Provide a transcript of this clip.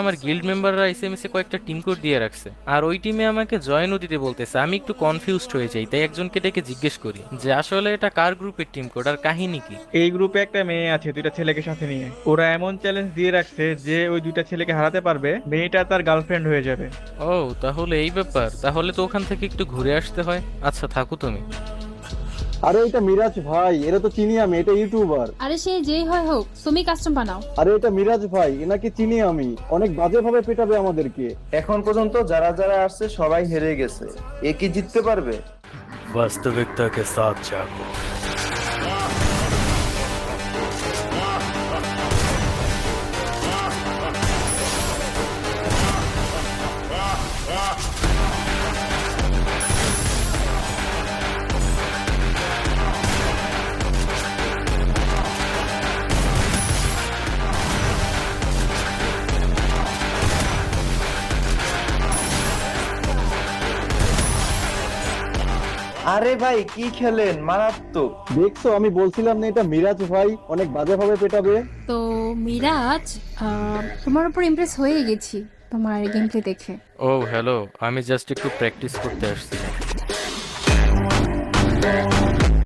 আমার গিল্ড মেম্বাররা এসএমএস এ কয়েকটা টিম কোড দিয়ে রাখছে, আর ওই টিমে আমাকে জয়েনও দিতে বলতেছে। আমি একটু কনফিউজড হয়ে যাই, তাই একজনকে ডেকে জিজ্ঞেস করি যে আসলে এটা কার গ্রুপের টিম কোড আর কাহিনী কি। এই গ্রুপে একটা মেয়ে আছে দুইটা ছেলেকে সাথে নিয়ে। ওরা এমন চ্যালেঞ্জ দিয়ে রাখছে যে ওই দুইটা ছেলেকে হারাতে পারবে মেয়েটা তার গার্লফ্রেন্ড হয়ে যাবে। ও, তাহলে এই ব্যাপার। তাহলে তো ওখান থেকে একটু ঘুরে আসতে হয়। আচ্ছা, থাকো তুমি। আরে এটা মিরাজ ভাই, এরা তো চিনি আমি, এটা ইউটিউবার। আরে সে যেই হয় হোক, তুমি কাস্টম বানাও। আরে এটা মিরাজ ভাই, এনাকে চিনি আমি, অনেক বাজে ভাবে পেটাবে আমাদেরকে। এখন পর্যন্ত যারা যারা আসছে সবাই হেরে গেছে, এ কি জিততে পারবে? वास्तविकता के साथ जागो। আরে ভাই কি খেলেন, মারাত্মক। দেখছো, আমি বলছিলাম না এটা মিরাজ ভাই অনেক বাজে ভাবে পেটাবে। তো মিরাজ, তোমার উপর ইমপ্রেস হয়ে গেছি তোমার গেম প্লে দেখে। ও হ্যালো, আমি জাস্ট একটু প্র্যাকটিস করতে আসছি।